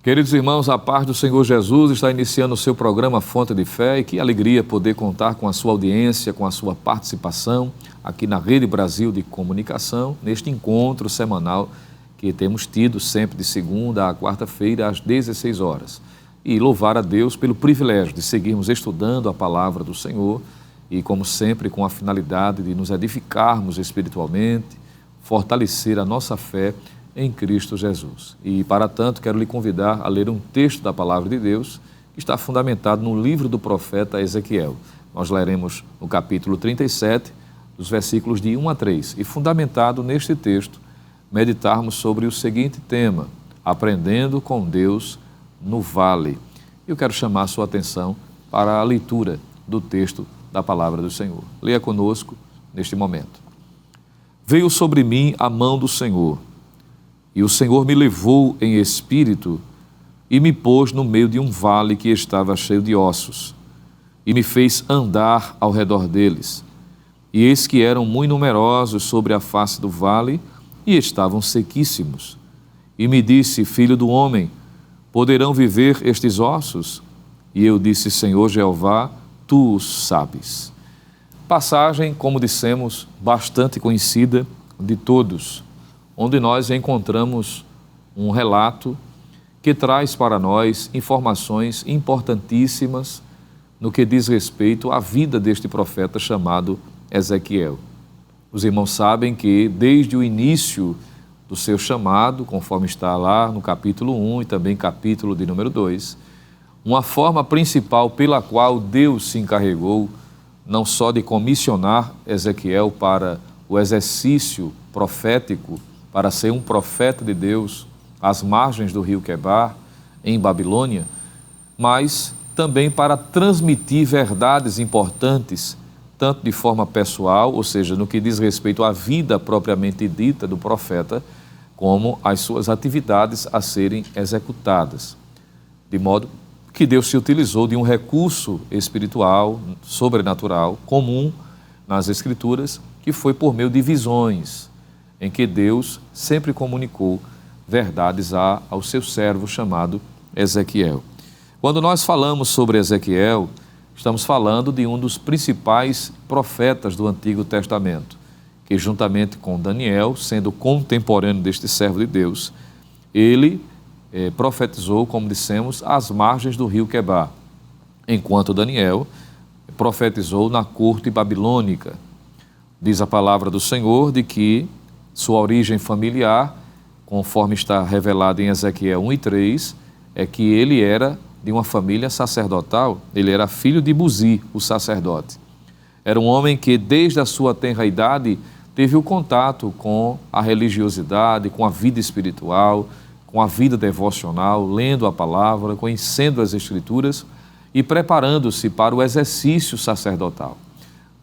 Queridos irmãos, a paz do Senhor Jesus está iniciando o seu programa Fonte de Fé e que alegria poder contar com a sua audiência, com a sua participação aqui na Rede Brasil de Comunicação, neste encontro semanal que temos tido sempre de segunda a quarta-feira às 16 horas. E louvar a Deus pelo privilégio de seguirmos estudando a palavra do Senhor e, como sempre, com a finalidade de nos edificarmos espiritualmente, fortalecer a nossa fé em Cristo Jesus. E, para tanto, quero lhe convidar a ler um texto da Palavra de Deus que está fundamentado no livro do profeta Ezequiel. Nós leremos no capítulo 37, dos versículos de 1 a 3, e fundamentado neste texto, meditarmos sobre o seguinte tema: aprendendo com Deus no vale. Eu quero chamar a sua atenção para a leitura do texto da Palavra do Senhor. Leia conosco neste momento. Veio sobre mim a mão do Senhor, e o Senhor me levou em espírito e me pôs no meio de um vale que estava cheio de ossos, e me fez andar ao redor deles. E eis que eram muito numerosos sobre a face do vale, e estavam sequíssimos. E me disse: filho do homem, poderão viver estes ossos? E eu disse: Senhor Jeová, tu o sabes. Passagem, como dissemos, bastante conhecida de todos, onde nós encontramos um relato que traz para nós informações importantíssimas no que diz respeito à vida deste profeta chamado Ezequiel. Os irmãos sabem que desde o início do seu chamado, conforme está lá no capítulo 1 e também capítulo de número 2, uma forma principal pela qual Deus se encarregou não só de comissionar Ezequiel para o exercício profético, para ser um profeta de Deus às margens do rio Quebar, em Babilônia, mas também para transmitir verdades importantes, tanto de forma pessoal, ou seja, no que diz respeito à vida propriamente dita do profeta, como as suas atividades a serem executadas. De modo que Deus se utilizou de um recurso espiritual, sobrenatural, comum nas Escrituras, que foi por meio de visões, em que Deus sempre comunicou verdades ao seu servo chamado Ezequiel. Quando nós falamos sobre Ezequiel, estamos falando de um dos principais profetas do Antigo Testamento, que juntamente com Daniel, sendo contemporâneo deste servo de Deus, ele profetizou, como dissemos, às margens do rio Quebar, enquanto Daniel profetizou na corte babilônica. Diz a palavra do Senhor de que sua origem familiar, conforme está revelado em Ezequiel 1 e 3, é que ele era de uma família sacerdotal, ele era filho de Buzi, o sacerdote. Era um homem que, desde a sua tenra idade, teve o contato com a religiosidade, com a vida espiritual, com a vida devocional, lendo a palavra, conhecendo as Escrituras e preparando-se para o exercício sacerdotal.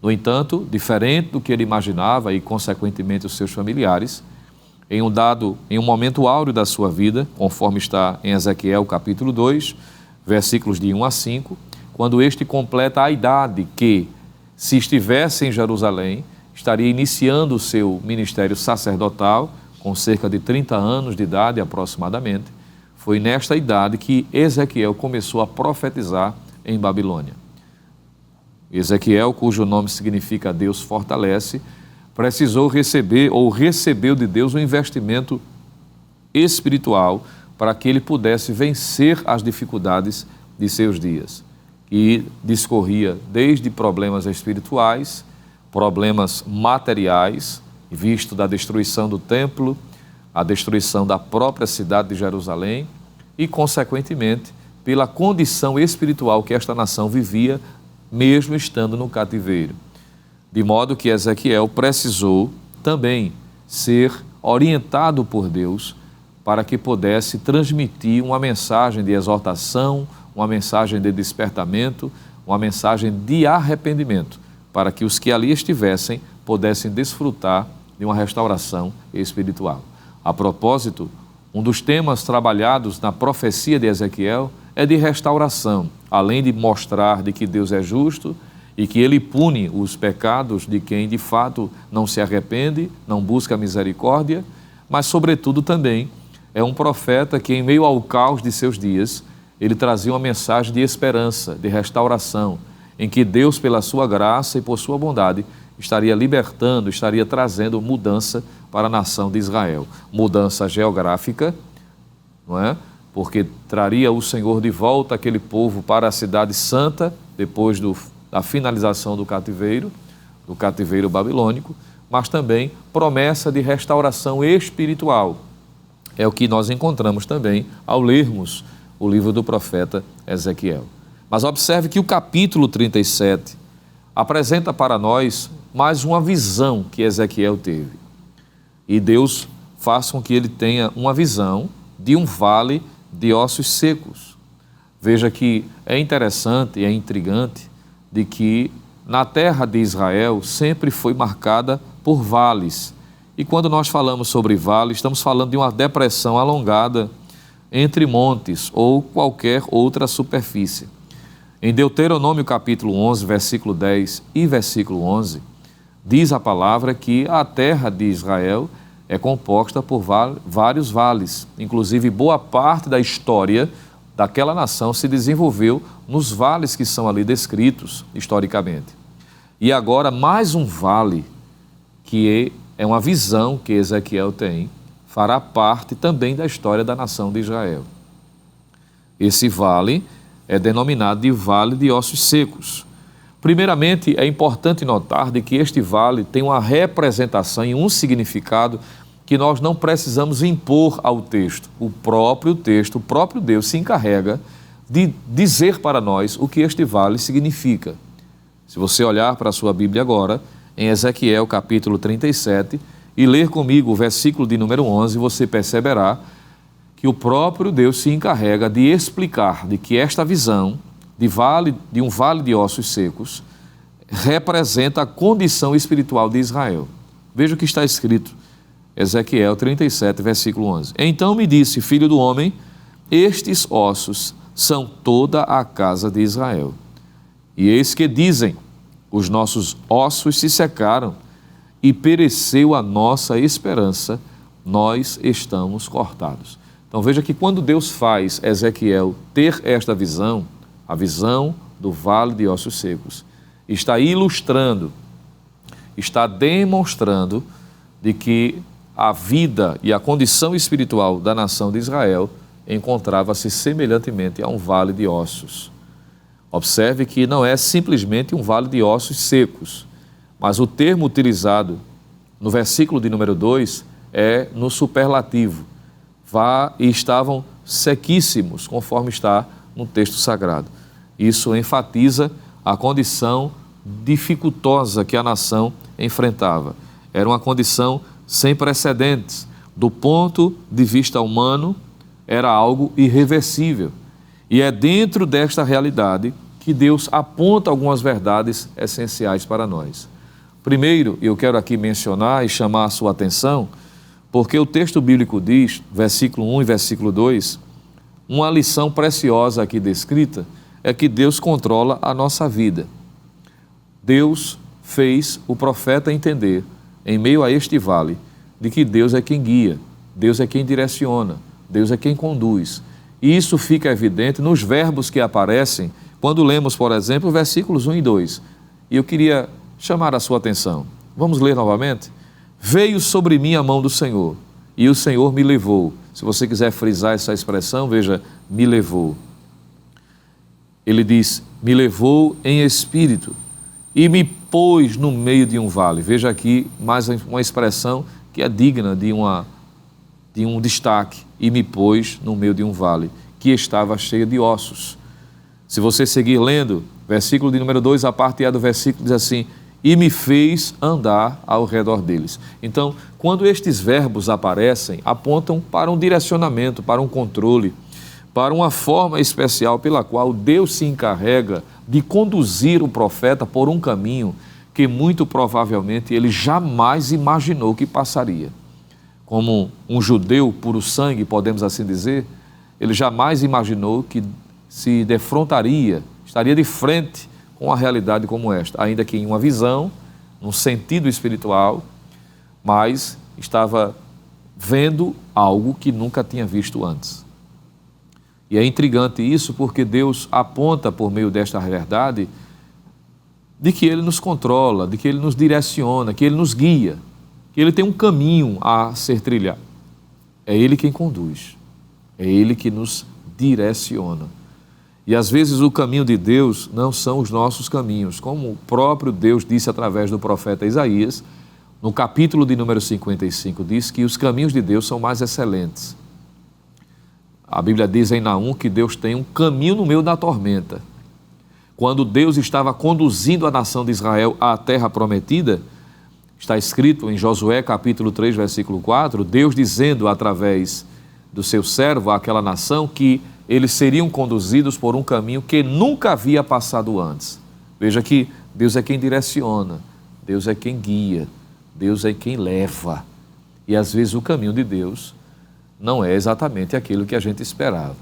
No entanto, diferente do que ele imaginava e, consequentemente, os seus familiares, em um momento áureo da sua vida, conforme está em Ezequiel capítulo 2, versículos de 1 a 5, quando este completa a idade que, se estivesse em Jerusalém, estaria iniciando o seu ministério sacerdotal, com cerca de 30 anos de idade aproximadamente, foi nesta idade que Ezequiel começou a profetizar em Babilônia. Ezequiel, cujo nome significa Deus fortalece, precisou receber ou recebeu de Deus um investimento espiritual para que ele pudesse vencer as dificuldades de seus dias, que discorria desde problemas espirituais, problemas materiais, visto da destruição do templo, a destruição da própria cidade de Jerusalém e, consequentemente, pela condição espiritual que esta nação vivia, mesmo estando no cativeiro. De modo que Ezequiel precisou também ser orientado por Deus para que pudesse transmitir uma mensagem de exortação, uma mensagem de despertamento, uma mensagem de arrependimento, para que os que ali estivessem pudessem desfrutar de uma restauração espiritual. A propósito, um dos temas trabalhados na profecia de Ezequiel é de restauração, além de mostrar de que Deus é justo e que Ele pune os pecados de quem de fato não se arrepende, não busca misericórdia, mas sobretudo também é um profeta que, em meio ao caos de seus dias, ele trazia uma mensagem de esperança, de restauração, em que Deus, pela sua graça e por sua bondade, estaria libertando, estaria trazendo mudança para a nação de Israel. Mudança geográfica, não é? Porque traria o Senhor de volta aquele povo para a cidade santa, depois da finalização do cativeiro babilônico, mas também promessa de restauração espiritual. É o que nós encontramos também ao lermos o livro do profeta Ezequiel. Mas observe que o capítulo 37 apresenta para nós mais uma visão que Ezequiel teve. E Deus faz com que ele tenha uma visão de um vale de ossos secos. Veja que é interessante e é intrigante de que na terra de Israel sempre foi marcada por vales. E quando nós falamos sobre vale, estamos falando de uma depressão alongada entre montes ou qualquer outra superfície. Em Deuteronômio capítulo 11, versículo 10 e versículo 11, diz a palavra que a terra de Israel é composta por vários vales. Inclusive, boa parte da história daquela nação se desenvolveu nos vales que são ali descritos historicamente. E agora, mais um vale, que é uma visão que Ezequiel tem, fará parte também da história da nação de Israel. Esse vale é denominado de Vale de Ossos Secos. Primeiramente, é importante notar de que este vale tem uma representação e um significado que nós não precisamos impor ao texto. O próprio texto, o próprio Deus se encarrega de dizer para nós o que este vale significa. Se você olhar para a sua Bíblia agora, em Ezequiel capítulo 37, e ler comigo o versículo de número 11, você perceberá que o próprio Deus se encarrega de explicar de que esta visão de um vale de ossos secos representa a condição espiritual de Israel. Veja o que está escrito, Ezequiel 37, versículo 11. Então me disse, filho do homem, estes ossos são toda a casa de Israel. E eis que dizem, os nossos ossos se secaram e pereceu a nossa esperança, nós estamos cortados. Então veja que quando Deus faz Ezequiel ter esta visão, a visão do vale de ossos secos, está ilustrando, está demonstrando de que a vida e a condição espiritual da nação de Israel encontrava-se semelhantemente a um vale de ossos. Observe que não é simplesmente um vale de ossos secos, mas o termo utilizado no versículo de número 2 é no superlativo. E estavam sequíssimos, conforme está no texto sagrado. Isso enfatiza a condição dificultosa que a nação enfrentava. Era uma condição sem precedentes. Do ponto de vista humano, era algo irreversível. E é dentro desta realidade que Deus aponta algumas verdades essenciais para nós. Primeiro, eu quero aqui mencionar e chamar a sua atenção, porque o texto bíblico diz, versículo 1 e versículo 2, uma lição preciosa aqui descrita, é que Deus controla a nossa vida. Deus fez o profeta entender, em meio a este vale, de que Deus é quem guia, Deus é quem direciona, Deus é quem conduz. E isso fica evidente nos verbos que aparecem quando lemos, por exemplo, versículos 1 e 2. E eu queria chamar a sua atenção. Vamos ler novamente? Veio sobre mim a mão do Senhor, e o Senhor me levou. Se você quiser frisar essa expressão, veja, me levou. Ele diz, me levou em espírito e me pôs no meio de um vale. Veja aqui mais uma expressão que é digna de um destaque. E me pôs no meio de um vale, que estava cheio de ossos. Se você seguir lendo, versículo de número 2, a parte A do versículo diz assim, e me fez andar ao redor deles. Então, quando estes verbos aparecem, apontam para um direcionamento, para um controle, para uma forma especial pela qual Deus se encarrega de conduzir o profeta por um caminho que muito provavelmente ele jamais imaginou que passaria. Como um judeu puro sangue, podemos assim dizer, ele jamais imaginou que se defrontaria, estaria de frente com uma realidade como esta, ainda que em uma visão, num sentido espiritual, mas estava vendo algo que nunca tinha visto antes. E é intrigante isso porque Deus aponta por meio desta verdade de que Ele nos controla, de que Ele nos direciona, que Ele nos guia, que Ele tem um caminho a ser trilhado. É Ele quem conduz, é Ele que nos direciona. E às vezes o caminho de Deus não são os nossos caminhos, como o próprio Deus disse através do profeta Isaías, no capítulo de número 55, diz que os caminhos de Deus são mais excelentes. A Bíblia diz em Naum que Deus tem um caminho no meio da tormenta. Quando Deus estava conduzindo a nação de Israel à terra prometida, está escrito em Josué capítulo 3, versículo 4, Deus dizendo através do seu servo àquela nação que eles seriam conduzidos por um caminho que nunca havia passado antes. Veja que Deus é quem direciona, Deus é quem guia, Deus é quem leva. E às vezes o caminho de Deus não é exatamente aquilo que a gente esperava.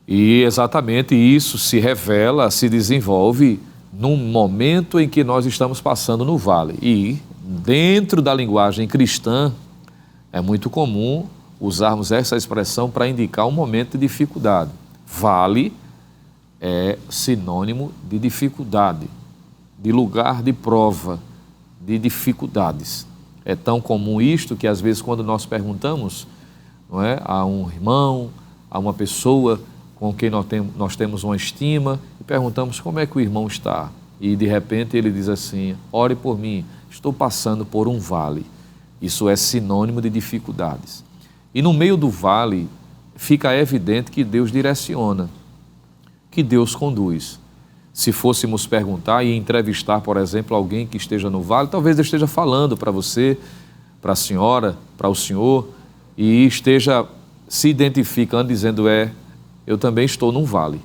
E exatamente isso se revela, se desenvolve num momento em que nós estamos passando no vale. E dentro da linguagem cristã é muito comum usarmos essa expressão para indicar um momento de dificuldade. Vale é sinônimo de dificuldade, de lugar de prova, de dificuldades. É tão comum isto que às vezes quando nós perguntamos, não é, a um irmão, a uma pessoa com quem nós temos uma estima, e perguntamos como é que o irmão está. E de repente ele diz assim, ore por mim, estou passando por um vale. Isso é sinônimo de dificuldades. E no meio do vale fica evidente que Deus direciona, que Deus conduz. Se fôssemos perguntar e entrevistar, por exemplo, alguém que esteja no vale, talvez ele esteja falando para você, para a senhora, para o senhor, e esteja se identificando, dizendo, eu também estou num vale.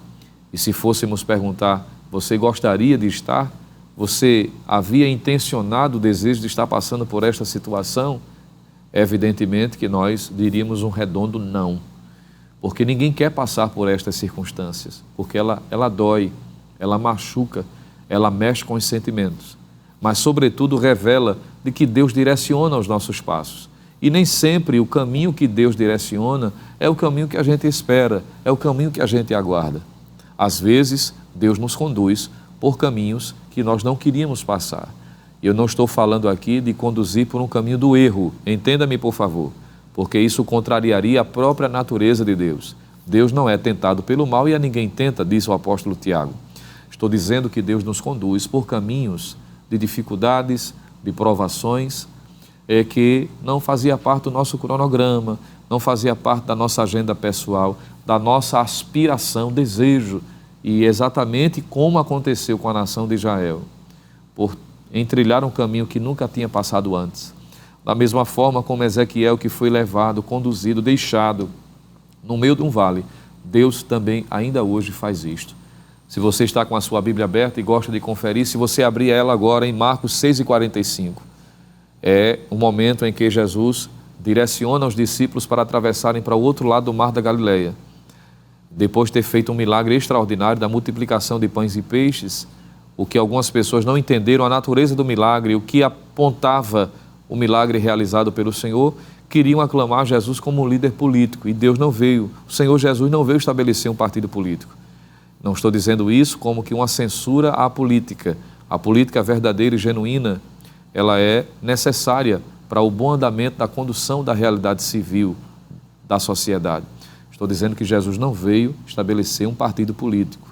E se fôssemos perguntar, você gostaria de estar? Você havia intencionado o desejo de estar passando por esta situação? Evidentemente que nós diríamos um redondo não. Porque ninguém quer passar por estas circunstâncias, porque ela dói, ela machuca, ela mexe com os sentimentos, mas sobretudo revela de que Deus direciona os nossos passos. E nem sempre o caminho que Deus direciona é o caminho que a gente espera, é o caminho que a gente aguarda. Às vezes, Deus nos conduz por caminhos que nós não queríamos passar. Eu não estou falando aqui de conduzir por um caminho do erro, entenda-me por favor, porque isso contrariaria a própria natureza de Deus. Deus não é tentado pelo mal e a ninguém tenta, diz o apóstolo Tiago. Estou dizendo que Deus nos conduz por caminhos de dificuldades, de provações, que não fazia parte do nosso cronograma, não fazia parte da nossa agenda pessoal, da nossa aspiração, desejo, e exatamente como aconteceu com a nação de Israel, por entrilhar um caminho que nunca tinha passado antes. Da mesma forma como Ezequiel, que foi levado, conduzido, deixado no meio de um vale, Deus também ainda hoje faz isto. Se você está com a sua Bíblia aberta e gosta de conferir, se você abrir ela agora em Marcos 6,45, é o momento em que Jesus direciona os discípulos para atravessarem para o outro lado do mar da Galileia. Depois de ter feito um milagre extraordinário da multiplicação de pães e peixes, o que algumas pessoas não entenderam a natureza do milagre, o que apontava o milagre realizado pelo Senhor, queriam aclamar Jesus como um líder político, e Deus não veio, o Senhor Jesus não veio estabelecer um partido político. Não estou dizendo isso como que uma censura à política. A política verdadeira e genuína, ela é necessária para o bom andamento da condução da realidade civil da sociedade. Estou dizendo que Jesus não veio estabelecer um partido político.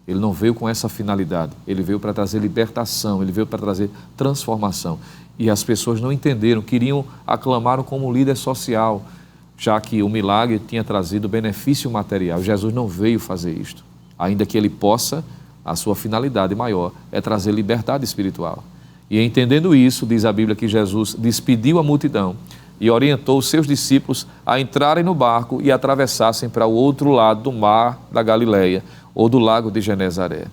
Ele não veio com essa finalidade. Ele veio para trazer libertação, ele veio para trazer transformação. E as pessoas não entenderam, queriam aclamá-lo como líder social, já que o milagre tinha trazido benefício material. Jesus não veio fazer isto. Ainda que ele possa, a sua finalidade maior é trazer liberdade espiritual. E entendendo isso, diz a Bíblia que Jesus despediu a multidão e orientou os seus discípulos a entrarem no barco e atravessassem para o outro lado do mar da Galileia ou do lago de Genezaré.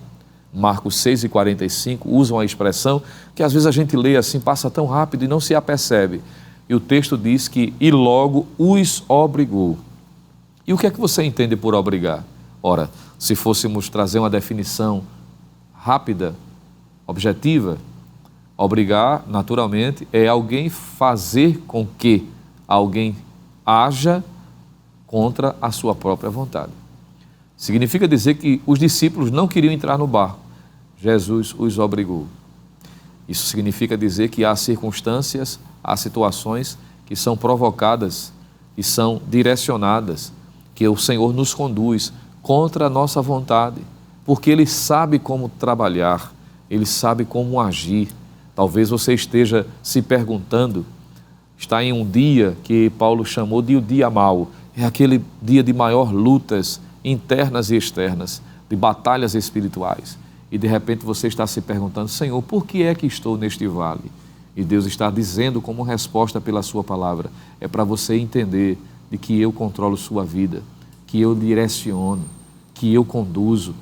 Marcos 6,45 usam a expressão que às vezes a gente lê assim, passa tão rápido e não se apercebe. E o texto diz que, e logo os obrigou. E o que é que você entende por obrigar? Ora, se fôssemos trazer uma definição rápida, objetiva, Obrigar, naturalmente, é alguém fazer com que alguém haja contra a sua própria vontade. Significa dizer que os discípulos não queriam entrar no barco. Jesus os obrigou. Isso significa dizer que há circunstâncias, há situações que são provocadas e são direcionadas, que o Senhor nos conduz contra a nossa vontade, porque Ele sabe como trabalhar, Ele sabe como agir. Talvez você esteja se perguntando, está em um dia que Paulo chamou de o dia mau, é aquele dia de maior lutas internas e externas, de batalhas espirituais. E de repente você está se perguntando, Senhor, por que é que estou neste vale? E Deus está dizendo como resposta pela sua palavra, é para você entender de que eu controlo sua vida, que eu direciono, que eu conduzo,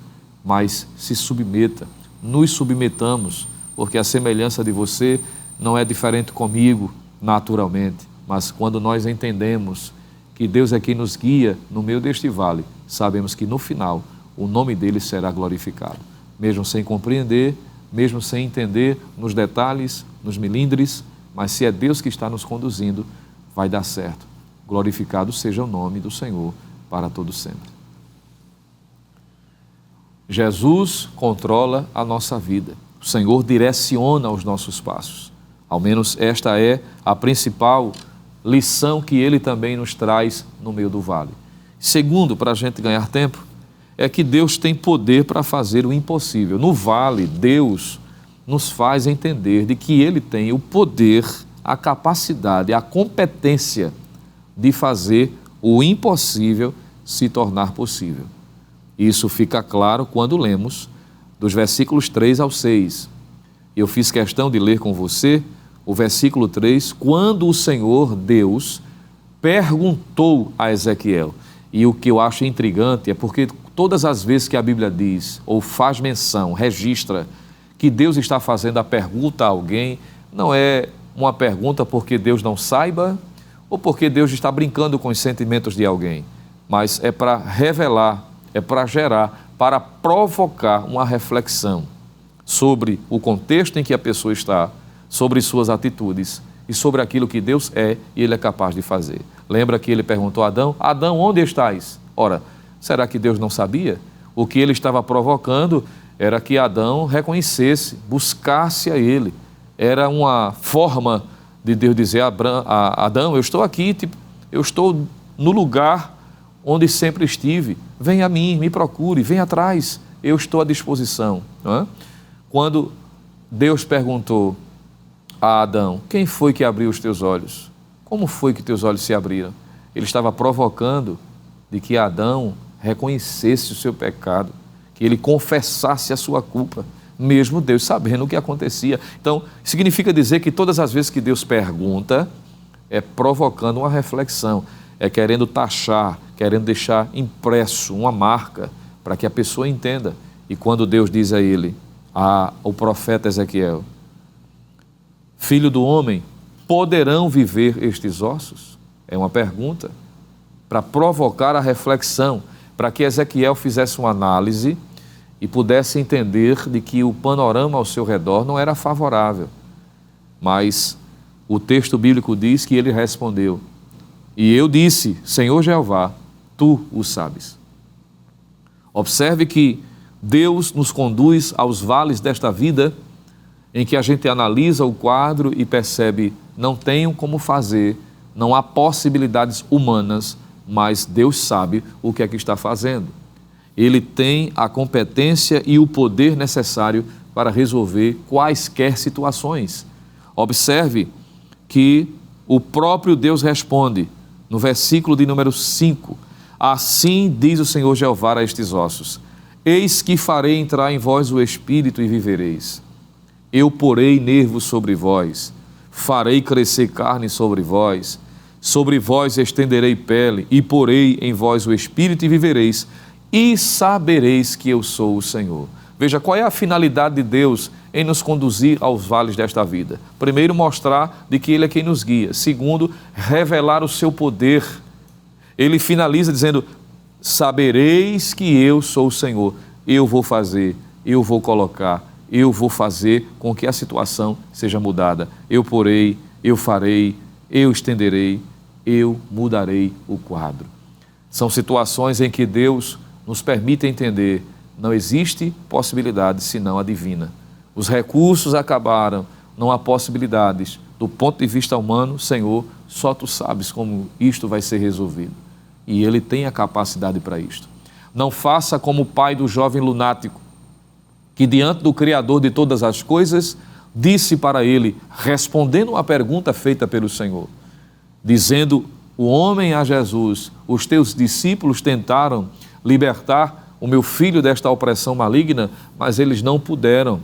mas se submeta, nos submetamos, porque a semelhança de você não é diferente comigo naturalmente, mas quando nós entendemos que Deus é quem nos guia no meio deste vale, sabemos que no final o nome dele será glorificado. Mesmo sem compreender, mesmo sem entender nos detalhes, nos milindres, mas se é Deus que está nos conduzindo, vai dar certo. Glorificado seja o nome do Senhor para todo sempre. Jesus controla a nossa vida. O Senhor direciona os nossos passos. Ao menos esta é a principal lição que Ele também nos traz no meio do vale. Segundo, para a gente ganhar tempo, é que Deus tem poder para fazer o impossível. No vale, Deus nos faz entender de que Ele tem o poder, a capacidade, a competência de fazer o impossível se tornar possível. Isso fica claro quando lemos dos versículos 3 ao 6. Eu fiz questão de ler com você o versículo 3, quando o Senhor Deus perguntou a Ezequiel. E o que eu acho intrigante é porque todas as vezes que a Bíblia diz, ou faz menção, registra, que Deus está fazendo a pergunta a alguém, não é uma pergunta porque Deus não saiba, ou porque Deus está brincando com os sentimentos de alguém, mas é para revelar, é para gerar, para provocar uma reflexão sobre o contexto em que a pessoa está, sobre suas atitudes e sobre aquilo que Deus é e Ele é capaz de fazer. Lembra que Ele perguntou a Adão, Adão, onde estás? Ora, será que Deus não sabia? O que Ele estava provocando era que Adão reconhecesse, buscasse a Ele. Era uma forma de Deus dizer a Adão, eu estou aqui, eu estou no lugar onde sempre estive, vem a mim, me procure, vem atrás, eu estou à disposição. Não é? Quando Deus perguntou a Adão, quem foi que abriu os teus olhos? Como foi que teus olhos se abriram? Ele estava provocando de que Adão reconhecesse o seu pecado, que ele confessasse a sua culpa, mesmo Deus sabendo o que acontecia. Então, significa dizer que todas as vezes que Deus pergunta, é provocando uma reflexão, é querendo taxar, querendo deixar impresso uma marca para que a pessoa entenda. E quando Deus diz a ele, ao profeta Ezequiel, filho do homem, poderão viver estes ossos? É uma pergunta para provocar a reflexão, para que Ezequiel fizesse uma análise e pudesse entender de que o panorama ao seu redor não era favorável. Mas o texto bíblico diz que ele respondeu, e eu disse, Senhor Jeová, tu o sabes. Observe que Deus nos conduz aos vales desta vida, em que a gente analisa o quadro e percebe, não tenho como fazer, não há possibilidades humanas, mas Deus sabe o que é que está fazendo. Ele tem a competência e o poder necessário para resolver quaisquer situações. Observe que o próprio Deus responde, no versículo de número 5, assim diz o Senhor Jeová a estes ossos, eis que farei entrar em vós o Espírito e vivereis. Eu porei nervos sobre vós, farei crescer carne sobre vós estenderei pele, e porei em vós o Espírito e vivereis, e sabereis que eu sou o Senhor. Veja, qual é a finalidade de Deus em nos conduzir aos vales desta vida? Primeiro, mostrar de que Ele é quem nos guia. Segundo, revelar o seu poder. Ele finaliza dizendo, sabereis que eu sou o Senhor. Eu vou fazer, eu vou colocar, eu vou fazer com que a situação seja mudada. Eu porei, eu farei, eu estenderei, eu mudarei o quadro. São situações em que Deus nos permite entender, não existe possibilidade senão a divina. Os recursos acabaram, não há possibilidades. Do ponto de vista humano, Senhor, só Tu sabes como isto vai ser resolvido. E Ele tem a capacidade para isto. Não faça como o pai do jovem lunático, que diante do Criador de todas as coisas, disse para ele, respondendo uma pergunta feita pelo Senhor, dizendo o homem a Jesus, os teus discípulos tentaram libertar o meu filho desta opressão maligna, mas eles não puderam.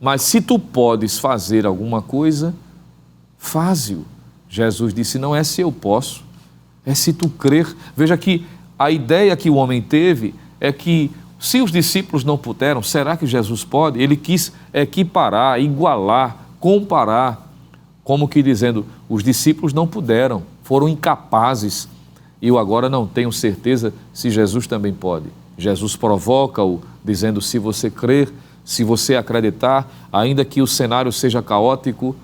Mas se tu podes fazer alguma coisa, faze-o. Jesus disse, não é se eu posso, é se tu crer. Veja que a ideia que o homem teve é que se os discípulos não puderam, será que Jesus pode? Ele quis equiparar, igualar, comparar, como que dizendo, os discípulos não puderam, foram incapazes, e eu agora não tenho certeza se Jesus também pode. Jesus provoca-o, dizendo, se você crer, se você acreditar, ainda que o cenário seja caótico,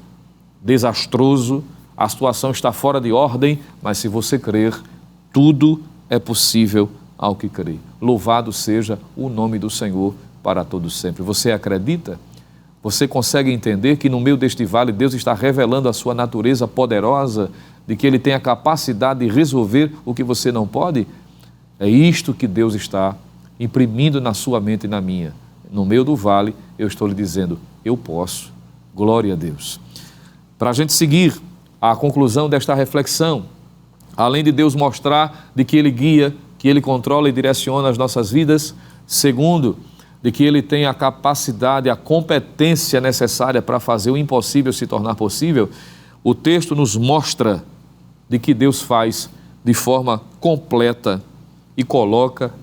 desastroso, a situação está fora de ordem, mas se você crer, tudo é possível ao que crê. Louvado seja o nome do Senhor para todos sempre. Você acredita? Você consegue entender que no meio deste vale Deus está revelando a sua natureza poderosa, de que Ele tem a capacidade de resolver o que você não pode? É isto que Deus está imprimindo na sua mente e na minha. No meio do vale, eu estou lhe dizendo, eu posso. Glória a Deus. Para a gente seguir a conclusão desta reflexão, além de Deus mostrar de que Ele guia, que Ele controla e direciona as nossas vidas, segundo, de que Ele tem a capacidade, a competência necessária para fazer o impossível se tornar possível, o texto nos mostra de que Deus faz de forma completa e coloca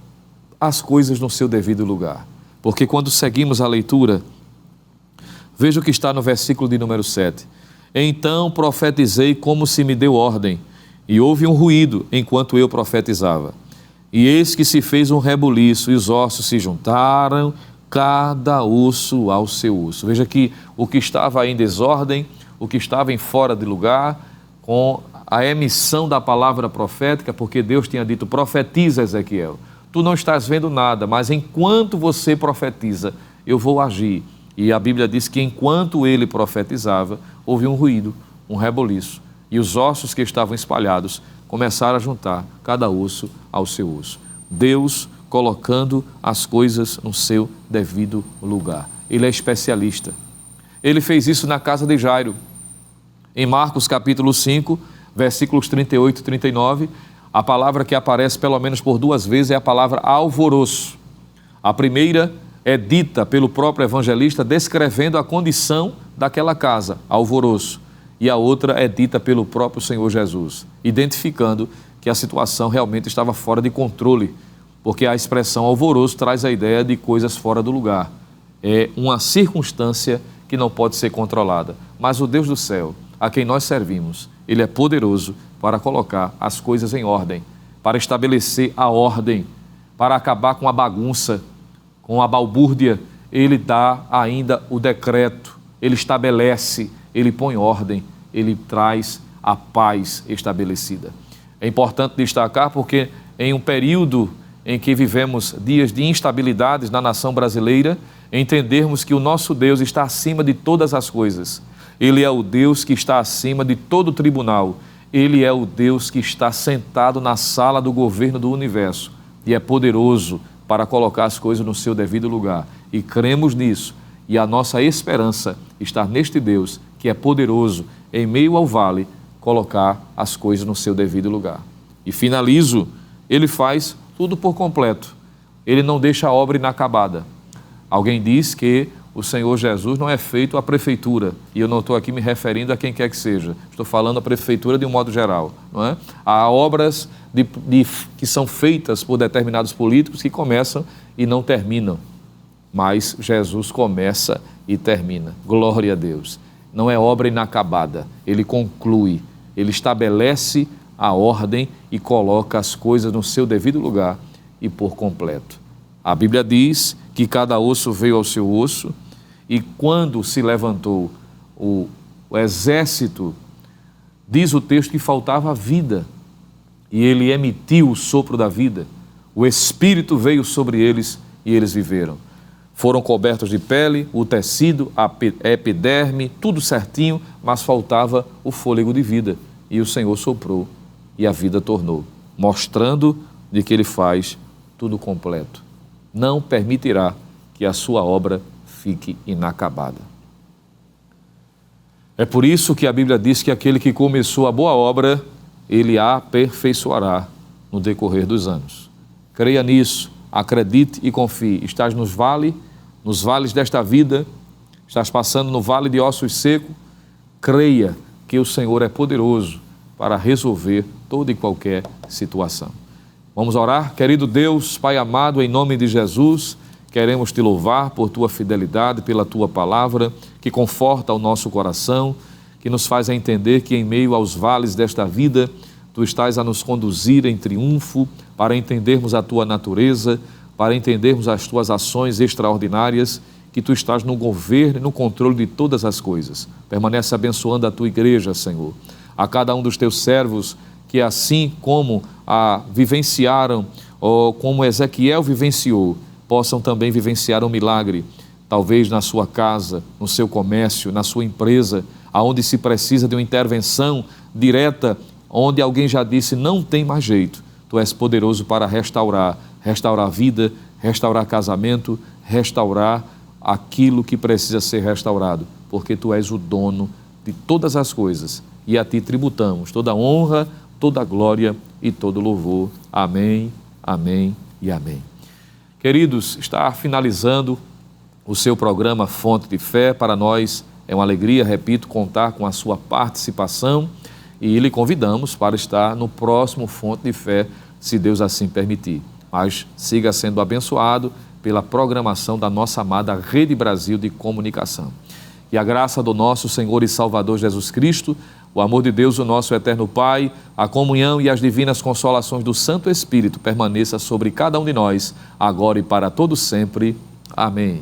as coisas no seu devido lugar. Porque quando seguimos a leitura, veja o que está no versículo de número 7. Então profetizei como se me deu ordem, e houve um ruído enquanto eu profetizava. E eis que se fez um rebuliço, e os ossos se juntaram, cada osso ao seu osso. Veja que o que estava em desordem, o que estava em fora de lugar, com a emissão da palavra profética, porque Deus tinha dito, profetiza, Ezequiel. Tu não estás vendo nada, mas enquanto você profetiza, eu vou agir. E a Bíblia diz que enquanto ele profetizava, houve um ruído, um reboliço. E os ossos que estavam espalhados começaram a juntar, cada osso ao seu osso. Deus colocando as coisas no seu devido lugar. Ele é especialista. Ele fez isso na casa de Jairo. Em Marcos capítulo 5, versículos 38 e 39, a palavra que aparece pelo menos por duas vezes é a palavra alvoroço. A primeira é dita pelo próprio evangelista descrevendo a condição daquela casa, alvoroço. E a outra é dita pelo próprio Senhor Jesus, identificando que a situação realmente estava fora de controle, porque a expressão alvoroço traz a ideia de coisas fora do lugar. É uma circunstância que não pode ser controlada. Mas o Deus do céu, a quem nós servimos, Ele é poderoso para colocar as coisas em ordem, para estabelecer a ordem, para acabar com a bagunça, com a balbúrdia. Ele dá ainda o decreto, Ele estabelece, Ele põe ordem, Ele traz a paz estabelecida. É importante destacar porque em um período em que vivemos dias de instabilidades na nação brasileira, entendermos que o nosso Deus está acima de todas as coisas. Ele é o Deus que está acima de todo o tribunal. Ele é o Deus que está sentado na sala do governo do universo e é poderoso para colocar as coisas no seu devido lugar. E cremos nisso. E a nossa esperança está neste Deus que é poderoso, em meio ao vale, colocar as coisas no seu devido lugar. E finalizo, Ele faz tudo por completo. Ele não deixa a obra inacabada. Alguém diz que o Senhor Jesus não é feito à prefeitura, e eu não estou aqui me referindo a quem quer que seja, estou falando à prefeitura de um modo geral, não é? Há obras que são feitas por determinados políticos que começam e não terminam, mas Jesus começa e termina. Glória a Deus. Não é obra inacabada, Ele conclui, Ele estabelece a ordem e coloca as coisas no seu devido lugar e por completo. A Bíblia diz que cada osso veio ao seu osso, E quando se levantou o exército, diz o texto que faltava vida, e ele emitiu o sopro da vida. O Espírito veio sobre eles e eles viveram. Foram cobertos de pele, o tecido, a epiderme, tudo certinho, mas faltava o fôlego de vida. E o Senhor soprou e a vida tornou, mostrando de que Ele faz tudo completo. Não permitirá que a sua obra fique inacabada. É por isso que a Bíblia diz que aquele que começou a boa obra, Ele a aperfeiçoará no decorrer dos anos. Creia nisso, acredite e confie. Estás nos vales desta vida, estás passando no vale de ossos secos, creia que o Senhor é poderoso para resolver toda e qualquer situação. Vamos orar? Querido Deus, Pai amado, em nome de Jesus, queremos Te louvar por Tua fidelidade, pela Tua palavra, que conforta o nosso coração, que nos faz entender que em meio aos vales desta vida, Tu estás a nos conduzir em triunfo, para entendermos a Tua natureza, para entendermos as Tuas ações extraordinárias, que Tu estás no governo e no controle de todas as coisas. Permanece abençoando a Tua igreja, Senhor. A cada um dos Teus servos, que assim como vivenciaram, ou como Ezequiel vivenciou, possam também vivenciar um milagre, talvez na sua casa, no seu comércio, na sua empresa, aonde se precisa de uma intervenção direta, onde alguém já disse, não tem mais jeito. Tu és poderoso para restaurar vida, restaurar casamento, restaurar aquilo que precisa ser restaurado, porque Tu és o dono de todas as coisas e a Ti tributamos toda a honra, toda a glória e todo o louvor. Amém, amém e amém. Queridos, está finalizando o seu programa Fonte de Fé. Para nós é uma alegria, repito, contar com a sua participação e lhe convidamos para estar no próximo Fonte de Fé, se Deus assim permitir. Mas siga sendo abençoado pela programação da nossa amada Rede Brasil de Comunicação. E a graça do nosso Senhor e Salvador Jesus Cristo, o amor de Deus, o nosso eterno Pai, a comunhão e as divinas consolações do Santo Espírito permaneça sobre cada um de nós, agora e para todo sempre. Amém.